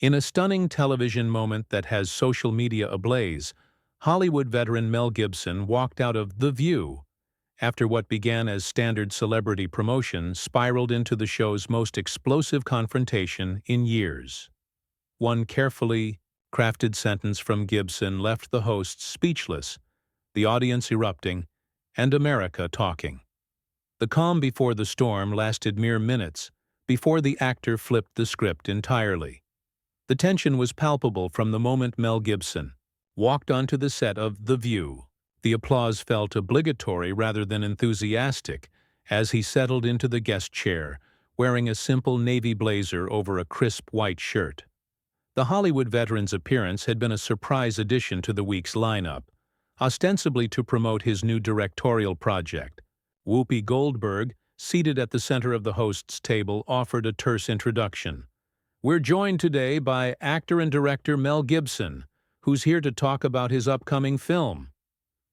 In a stunning television moment that has social media ablaze, Hollywood veteran Mel Gibson walked out of The View after what began as standard celebrity promotion spiraled into the show's most explosive confrontation in years. One carefully crafted sentence from Gibson left the hosts speechless, the audience erupting, and America talking. The calm before the storm lasted mere minutes before the actor flipped the script entirely. The tension was palpable from the moment Mel Gibson walked onto the set of The View. The applause felt obligatory rather than enthusiastic as he settled into the guest chair, wearing a simple navy blazer over a crisp white shirt. The Hollywood veteran's appearance had been a surprise addition to the week's lineup, ostensibly to promote his new directorial project. Whoopi Goldberg, seated at the center of the host's table, offered a terse introduction. "We're joined today by actor and director Mel Gibson, who's here to talk about his upcoming film."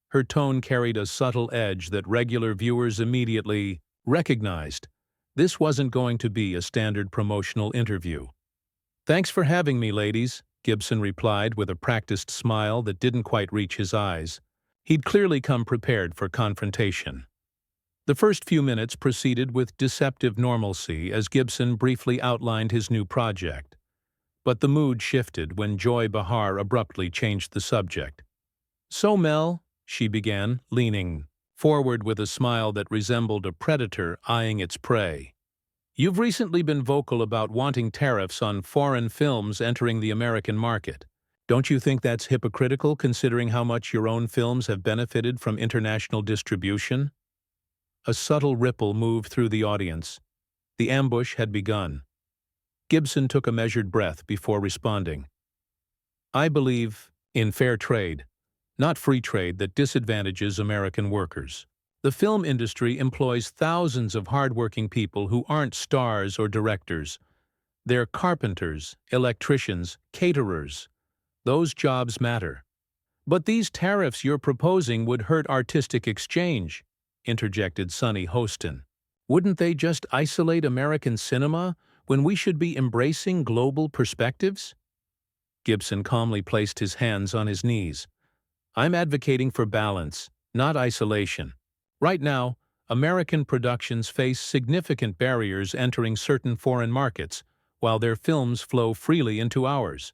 Her tone carried a subtle edge that regular viewers immediately recognized. This wasn't going to be a standard promotional interview. "Thanks for having me, ladies," Gibson replied with a practiced smile that didn't quite reach his eyes. He'd clearly come prepared for confrontation. The first few minutes proceeded with deceptive normalcy as Gibson briefly outlined his new project. But the mood shifted when Joy Behar abruptly changed the subject. "So, Mel," she began, leaning forward with a smile that resembled a predator eyeing its prey, "you've recently been vocal about wanting tariffs on foreign films entering the American market. Don't you think that's hypocritical considering how much your own films have benefited from international distribution?" A subtle ripple moved through the audience. The ambush had begun. Gibson took a measured breath before responding. "I believe in fair trade, not free trade that disadvantages American workers. The film industry employs thousands of hardworking people who aren't stars or directors. They're carpenters, electricians, caterers. Those jobs matter." "But these tariffs you're proposing would hurt artistic exchange," interjected Sonny Hostin. "Wouldn't they just isolate American cinema when we should be embracing global perspectives?" Gibson calmly placed his hands on his knees. "I'm advocating for balance, not isolation. Right now, American productions face significant barriers entering certain foreign markets, while their films flow freely into ours.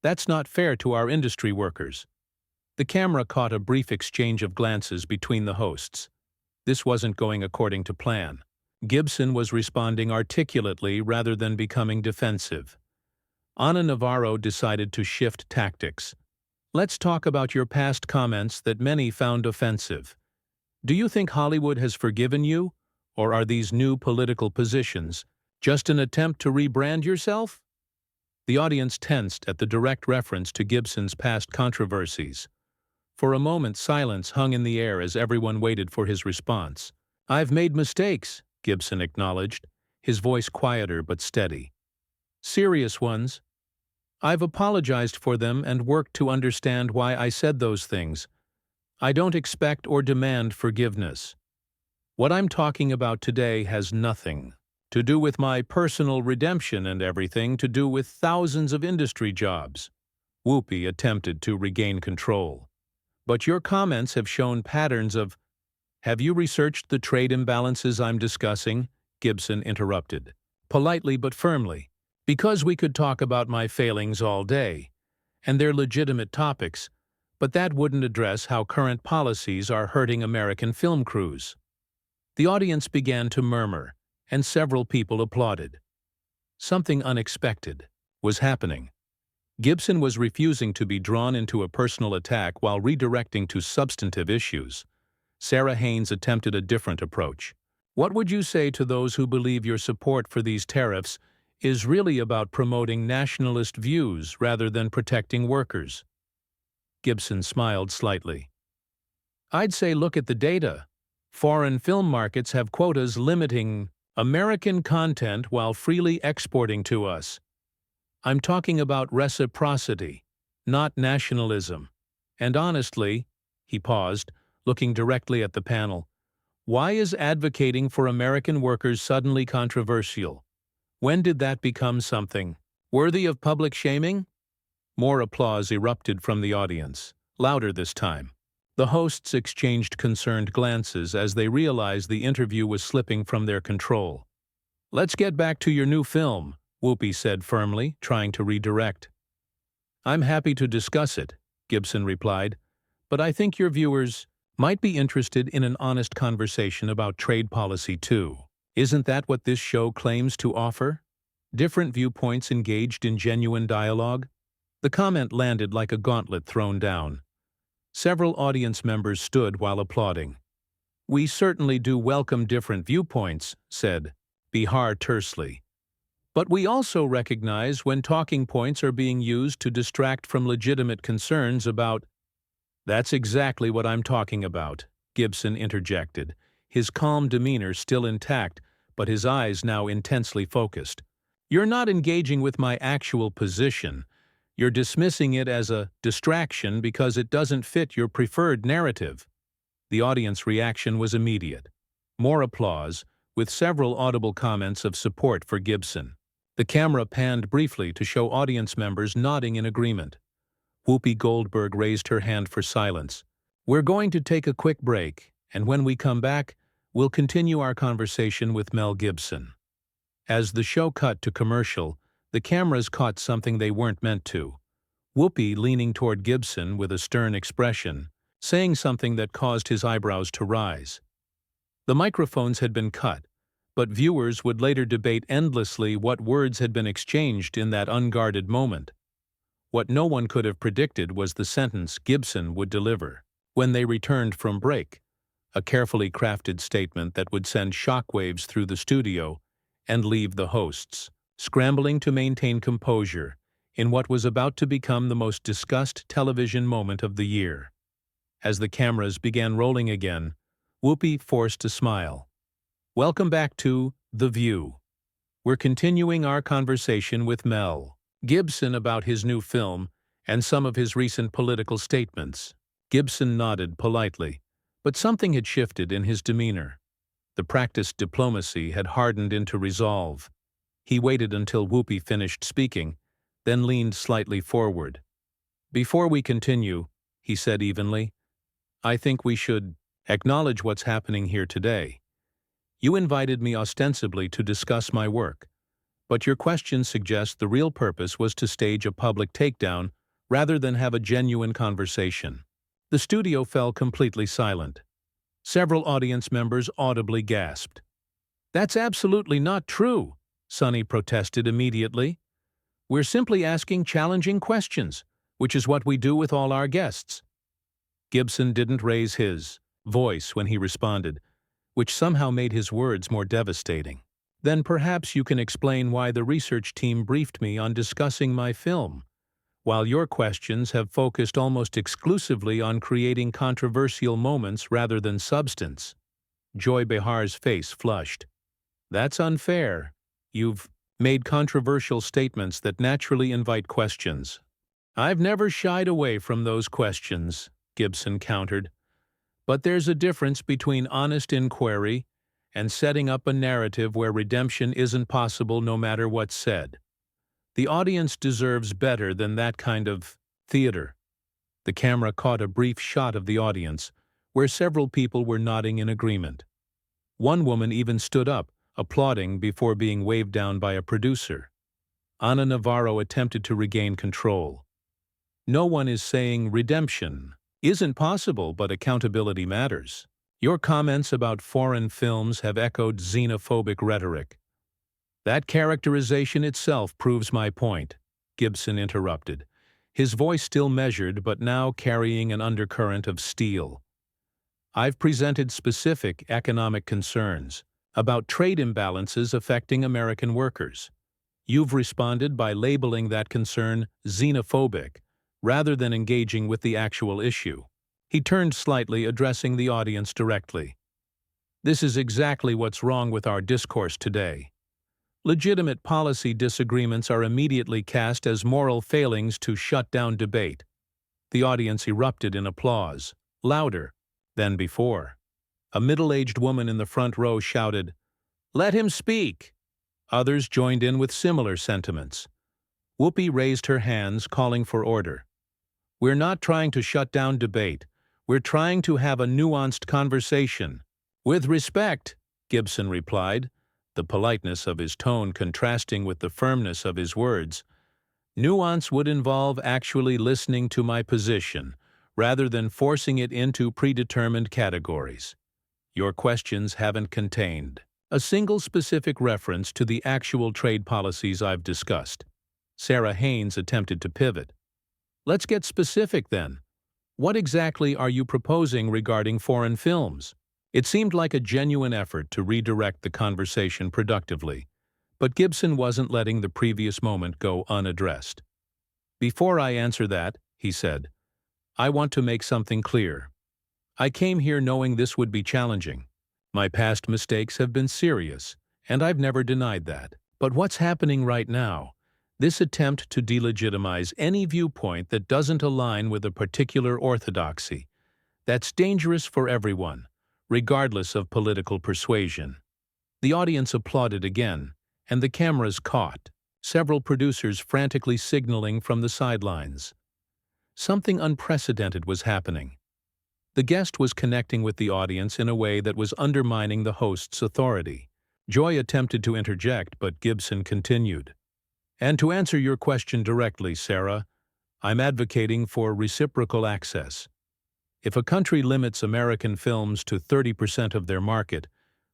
That's not fair to our industry workers." The camera caught a brief exchange of glances between the hosts. This wasn't going according to plan. Gibson was responding articulately rather than becoming defensive. Ana Navarro decided to shift tactics. "Let's talk about your past comments that many found offensive. Do you think Hollywood has forgiven you, or are these new political positions just an attempt to rebrand yourself?" The audience tensed at the direct reference to Gibson's past controversies. For a moment, silence hung in the air as everyone waited for his response. "I've made mistakes," Gibson acknowledged, his voice quieter but steady. "Serious ones. I've apologized for them and worked to understand why I said those things. I don't expect or demand forgiveness. What I'm talking about today has nothing to do with my personal redemption and everything to do with thousands of industry jobs." Whoopi attempted to regain control. "But your comments have shown patterns of—" "Have you researched the trade imbalances I'm discussing?" Gibson interrupted, politely but firmly. "Because we could talk about my failings all day, and they're legitimate topics, but that wouldn't address how current policies are hurting American film crews." The audience began to murmur, and several people applauded. Something unexpected was happening. Gibson was refusing to be drawn into a personal attack while redirecting to substantive issues. Sarah Haynes attempted a different approach. "What would you say to those who believe your support for these tariffs is really about promoting nationalist views rather than protecting workers?" Gibson smiled slightly. "I'd say look at the data. Foreign film markets have quotas limiting American content while freely exporting to us. I'm talking about reciprocity, not nationalism. And honestly," he paused, looking directly at the panel, "why is advocating for American workers suddenly controversial? When did that become something Worthy of public shaming? More applause erupted from the audience, louder this time. The hosts exchanged concerned glances as they realized the interview was slipping from their control. "Let's get back to your new film," Whoopi said firmly, trying to redirect. "I'm happy to discuss it," Gibson replied, "but I think your viewers might be interested in an honest conversation about trade policy too. Isn't that what this show claims to offer? Different viewpoints engaged in genuine dialogue?" The comment landed like a gauntlet thrown down. Several audience members stood while applauding. "We certainly do welcome different viewpoints," said Bihar tersely. "But we also recognize when talking points are being used to distract from legitimate concerns about—" "That's exactly what I'm talking about," Gibson interjected, his calm demeanor still intact, but his eyes now intensely focused. "You're not engaging with my actual position. You're dismissing it as a distraction because it doesn't fit your preferred narrative." The audience reaction was immediate. More applause, with several audible comments of support for Gibson. The camera panned briefly to show audience members nodding in agreement. Whoopi Goldberg raised her hand for silence. "We're going to take a quick break, and when we come back, we'll continue our conversation with Mel Gibson." As the show cut to commercial, the cameras caught something they weren't meant to. Whoopi leaning toward Gibson with a stern expression, saying something that caused his eyebrows to rise. The microphones had been cut, but viewers would later debate endlessly what words had been exchanged in that unguarded moment. What no one could have predicted was the sentence Gibson would deliver when they returned from break, a carefully crafted statement that would send shockwaves through the studio and leave the hosts scrambling to maintain composure in what was about to become the most discussed television moment of the year. As the cameras began rolling again, Whoopi forced a smile. "Welcome back to The View. We're continuing our conversation with Mel Gibson about his new film and some of his recent political statements." Gibson nodded politely, but something had shifted in his demeanor. The practiced diplomacy had hardened into resolve. He waited until Whoopi finished speaking, then leaned slightly forward. "Before we continue," he said evenly, "I think we should acknowledge what's happening here today. You invited me ostensibly to discuss my work, but your question suggests the real purpose was to stage a public takedown rather than have a genuine conversation." The studio fell completely silent. Several audience members audibly gasped. "That's absolutely not true," Sonny protested immediately. "We're simply asking challenging questions, which is what we do with all our guests." Gibson didn't raise his voice when he responded, which somehow made his words more devastating. "Then perhaps you can explain why the research team briefed me on discussing my film, while your questions have focused almost exclusively on creating controversial moments rather than substance." Joy Behar's face flushed. "That's unfair. You've made controversial statements that naturally invite questions." "I've never shied away from those questions," Gibson countered. "But there's a difference between honest inquiry and setting up a narrative where redemption isn't possible no matter what's said. The audience deserves better than that kind of theater." The camera caught a brief shot of the audience, where several people were nodding in agreement. One woman even stood up, applauding before being waved down by a producer. Ana Navarro attempted to regain control. "No one is saying redemption isn't possible, but accountability matters. Your comments about foreign films have echoed xenophobic rhetoric." "That characterization itself proves my point," Gibson interrupted, his voice still measured but now carrying an undercurrent of steel. "I've presented specific economic concerns about trade imbalances affecting American workers. You've responded by labeling that concern xenophobic, rather than engaging with the actual issue." He turned slightly, addressing the audience directly. "This is exactly what's wrong with our discourse today. Legitimate policy disagreements are immediately cast as moral failings to shut down debate." The audience erupted in applause, louder than before. A middle-aged woman in the front row shouted, "Let him speak!" Others joined in with similar sentiments. Whoopi raised her hands, calling for order. "We're not trying to shut down debate. We're trying to have a nuanced conversation." "With respect," Gibson replied, the politeness of his tone contrasting with the firmness of his words. "Nuance would involve actually listening to my position, rather than forcing it into predetermined categories. Your questions haven't contained a single specific reference to the actual trade policies I've discussed." Sarah Haynes attempted to pivot. "Let's get specific then. What exactly are you proposing regarding foreign films?" It seemed like a genuine effort to redirect the conversation productively, but Gibson wasn't letting the previous moment go unaddressed. "Before I answer that," he said, "I want to make something clear. I came here knowing this would be challenging. My past mistakes have been serious, and I've never denied that. But what's happening right now, this attempt to delegitimize any viewpoint that doesn't align with a particular orthodoxy, that's dangerous for everyone, regardless of political persuasion." The audience applauded again, and the cameras caught several producers frantically signaling from the sidelines. Something unprecedented was happening. The guest was connecting with the audience in a way that was undermining the host's authority. Joy attempted to interject, but Gibson continued. "And to answer your question directly, Sarah, I'm advocating for reciprocal access. If a country limits American films to 30% of their market,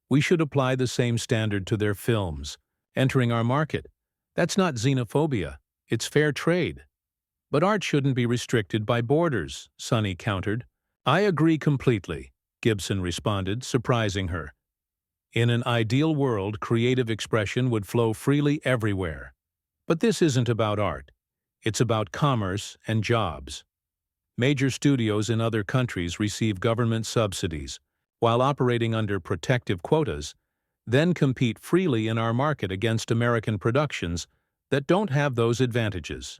we should apply the same standard to their films entering our market. That's not xenophobia, it's fair trade." "But art shouldn't be restricted by borders," Sonny countered. "I agree completely," Gibson responded, surprising her. "In an ideal world, creative expression would flow freely everywhere. But this isn't about art. It's about commerce and jobs. Major studios in other countries receive government subsidies, while operating under protective quotas, then compete freely in our market against American productions that don't have those advantages."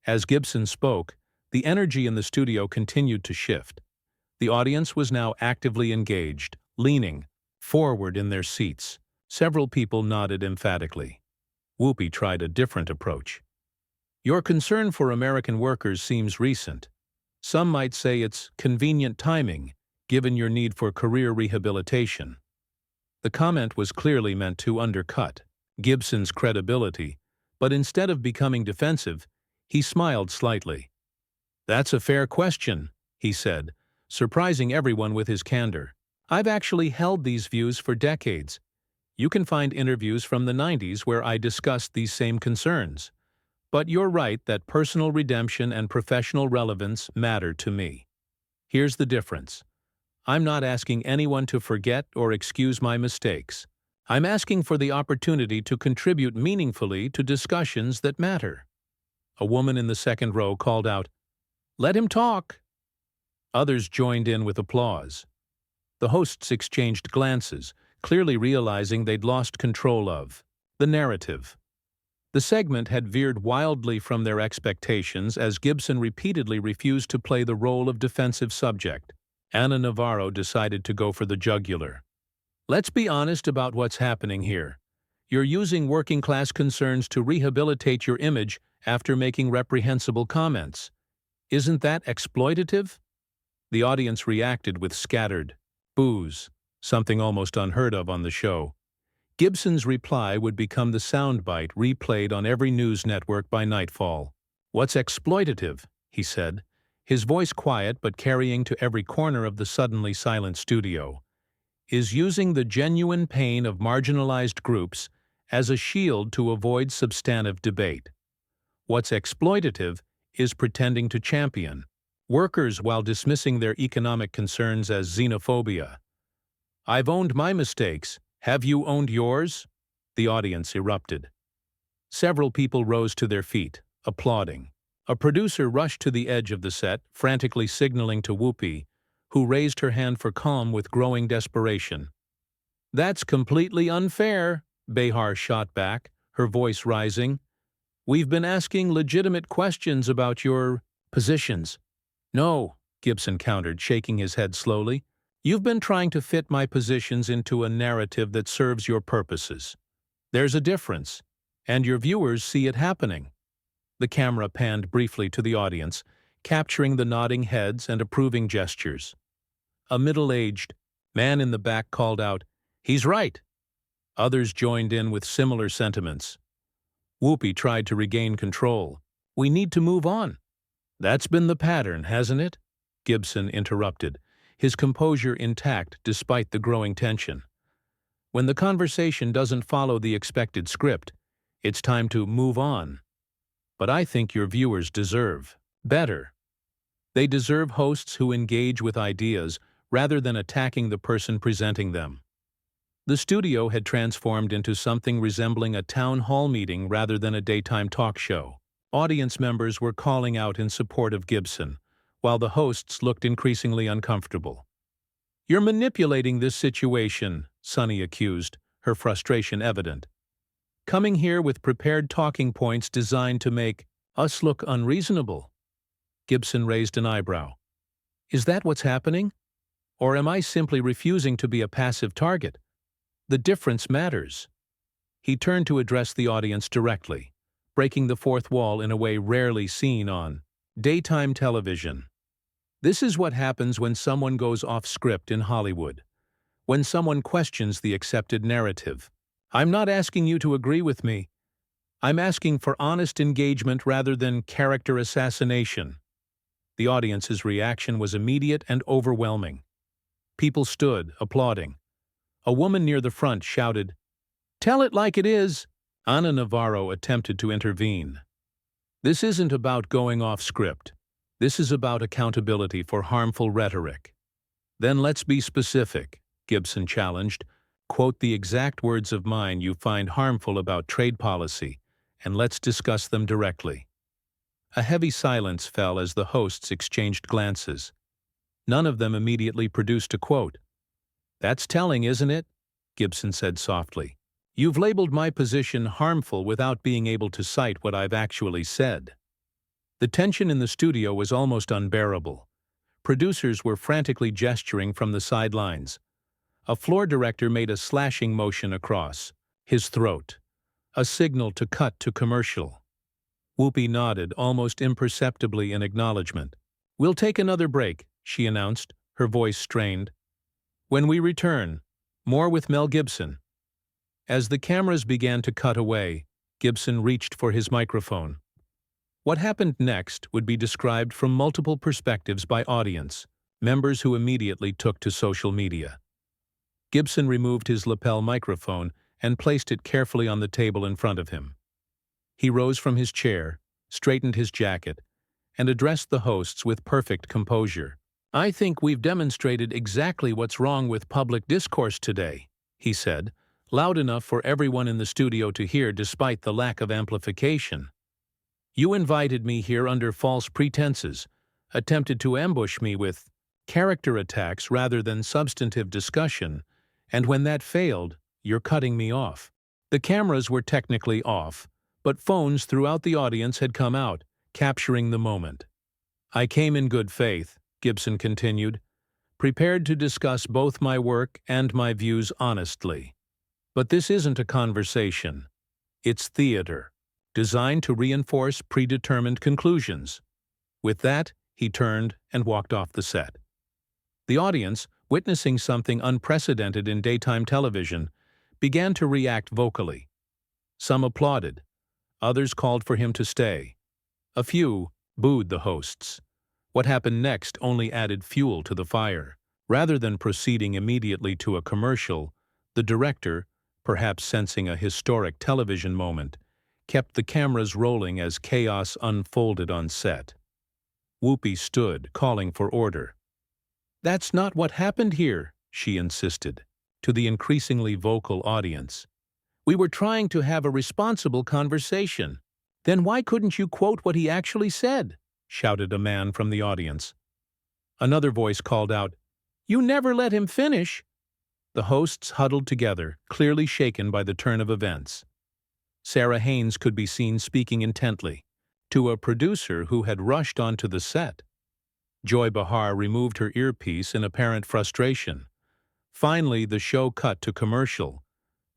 As Gibson spoke, the energy in the studio continued to shift. The audience was now actively engaged, leaning forward in their seats. Several people nodded emphatically. Whoopi tried a different approach. "Your concern for American workers seems recent. Some might say it's convenient timing, given your need for career rehabilitation." The comment was clearly meant to undercut Gibson's credibility, but instead of becoming defensive, he smiled slightly. "That's a fair question," he said, surprising everyone with his candor. "I've actually held these views for decades. You can find interviews from the 90s where I discussed these same concerns. But you're right that personal redemption and professional relevance matter to me. Here's the difference. I'm not asking anyone to forget or excuse my mistakes. I'm asking for the opportunity to contribute meaningfully to discussions that matter." A woman in the second row called out, "Let him talk." Others joined in with applause. The hosts exchanged glances, clearly realizing they'd lost control of the narrative. The segment had veered wildly from their expectations as Gibson repeatedly refused to play the role of defensive subject. Anna Navarro decided to go for the jugular. "Let's be honest about what's happening here. You're using working-class concerns to rehabilitate your image after making reprehensible comments. Isn't that exploitative?" The audience reacted with scattered boos, something almost unheard of on the show. Gibson's reply would become the soundbite replayed on every news network by nightfall. "What's exploitative?" he said, his voice quiet but carrying to every corner of the suddenly silent studio, "is using the genuine pain of marginalized groups as a shield to avoid substantive debate. What's exploitative is pretending to champion workers while dismissing their economic concerns as xenophobia." "I've owned my mistakes. Have you owned yours?" The audience erupted. Several people rose to their feet, applauding. A producer rushed to the edge of the set, frantically signaling to Whoopi, who raised her hand for calm with growing desperation. "That's completely unfair," Behar shot back, her voice rising. "We've been asking legitimate questions about your positions." "No," Gibson countered, shaking his head slowly. "You've been trying to fit my positions into a narrative that serves your purposes. There's a difference, and your viewers see it happening." The camera panned briefly to the audience, capturing the nodding heads and approving gestures. A middle-aged man in the back called out, "He's right!" Others joined in with similar sentiments. Whoopi tried to regain control. "We need to move on." "That's been the pattern, hasn't it?" Gibson interrupted, his composure intact despite the growing tension. "When the conversation doesn't follow the expected script, it's time to move on. But I think your viewers deserve better. They deserve hosts who engage with ideas rather than attacking the person presenting them." The studio had transformed into something resembling a town hall meeting rather than a daytime talk show. Audience members were calling out in support of Gibson, while the hosts looked increasingly uncomfortable. "You're manipulating this situation," Sunny accused, her frustration evident. "Coming here with prepared talking points designed to make us look unreasonable." Gibson raised an eyebrow. "Is that what's happening? Or am I simply refusing to be a passive target? The difference matters." He turned to address the audience directly, breaking the fourth wall in a way rarely seen on daytime television. "This is what happens when someone goes off script in Hollywood, when someone questions the accepted narrative. I'm not asking you to agree with me. I'm asking for honest engagement rather than character assassination." The audience's reaction was immediate and overwhelming. People stood, applauding. A woman near the front shouted, "Tell it like it is!" Ana Navarro attempted to intervene. "This isn't about going off script. This is about accountability for harmful rhetoric." "Then let's be specific," Gibson challenged. "Quote the exact words of mine you find harmful about trade policy, and let's discuss them directly." A heavy silence fell as the hosts exchanged glances. None of them immediately produced a quote. "That's telling, isn't it?" Gibson said softly. "You've labeled my position harmful without being able to cite what I've actually said." The tension in the studio was almost unbearable. Producers were frantically gesturing from the sidelines. A floor director made a slashing motion across his throat, a signal to cut to commercial. Whoopi nodded almost imperceptibly in acknowledgement. "We'll take another break," she announced, her voice strained. "When we return, more with Mel Gibson." As the cameras began to cut away, Gibson reached for his microphone. What happened next would be described from multiple perspectives by audience members who immediately took to social media. Gibson removed his lapel microphone and placed it carefully on the table in front of him. He rose from his chair, straightened his jacket, and addressed the hosts with perfect composure. "I think we've demonstrated exactly what's wrong with public discourse today," he said, loud enough for everyone in the studio to hear despite the lack of amplification. "You invited me here under false pretenses, attempted to ambush me with character attacks rather than substantive discussion, and when that failed, you're cutting me off." The cameras were technically off, but phones throughout the audience had come out, capturing the moment. "I came in good faith," Gibson continued, "prepared to discuss both my work and my views honestly. But this isn't a conversation. It's theater, designed to reinforce predetermined conclusions." With that, he turned and walked off the set. The audience, witnessing something unprecedented in daytime television, began to react vocally. Some applauded. Others called for him to stay. A few booed the hosts. What happened next only added fuel to the fire. Rather than proceeding immediately to a commercial, the director, perhaps sensing a historic television moment, kept the cameras rolling as chaos unfolded on set. Whoopi stood, calling for order. "That's not what happened here," she insisted, to the increasingly vocal audience. "We were trying to have a responsible conversation." "Then why couldn't you quote what he actually said?" shouted a man from the audience. Another voice called out, "You never let him finish." The hosts huddled together, clearly shaken by the turn of events. Sarah Haynes could be seen speaking intently to a producer who had rushed onto the set. Joy Behar removed her earpiece in apparent frustration. Finally, the show cut to commercial,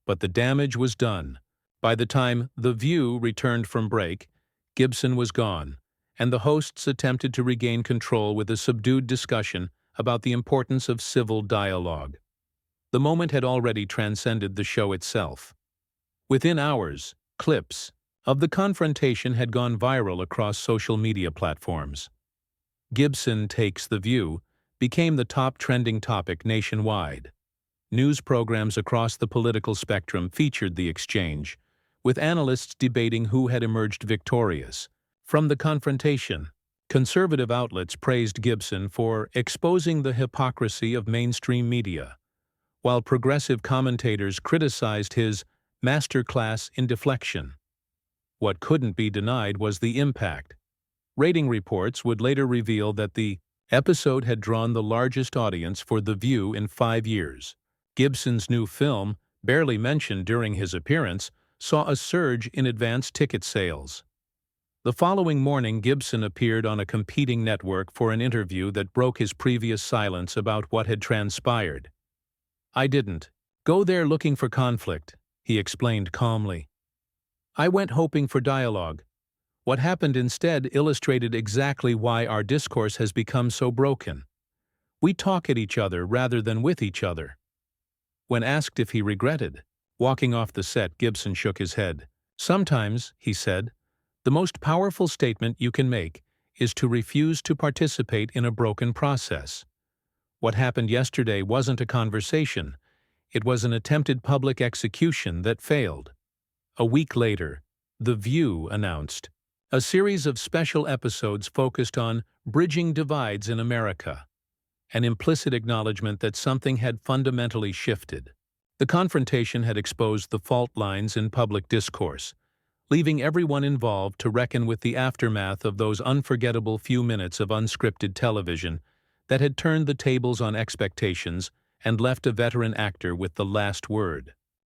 but the damage was done. By the time The View returned from break, Gibson was gone, and the hosts attempted to regain control with a subdued discussion about the importance of civil dialogue. The moment had already transcended the show itself. Within hours, clips of the confrontation had gone viral across social media platforms. Gibson Takes the View became the top trending topic nationwide. News programs across the political spectrum featured the exchange, with analysts debating who had emerged victorious. From the confrontation, conservative outlets praised Gibson for exposing the hypocrisy of mainstream media, while progressive commentators criticized his masterclass in deflection. What couldn't be denied was the impact. Rating reports would later reveal that the episode had drawn the largest audience for The View in 5 years. Gibson's new film, barely mentioned during his appearance, saw a surge in advance ticket sales. The following morning, Gibson appeared on a competing network for an interview that broke his previous silence about what had transpired. "I didn't go there looking for conflict," he explained calmly. "I went hoping for dialogue. What happened instead illustrated exactly why our discourse has become so broken. We talk at each other rather than with each other." When asked if he regretted walking off the set, Gibson shook his head. "Sometimes," he said, "the most powerful statement you can make is to refuse to participate in a broken process. What happened yesterday wasn't a conversation. It was an attempted public execution that failed." A week later, The View announced a series of special episodes focused on bridging divides in America, an implicit acknowledgement that something had fundamentally shifted. The confrontation had exposed the fault lines in public discourse, leaving everyone involved to reckon with the aftermath of those unforgettable few minutes of unscripted television that had turned the tables on expectations and left a veteran actor with the last word.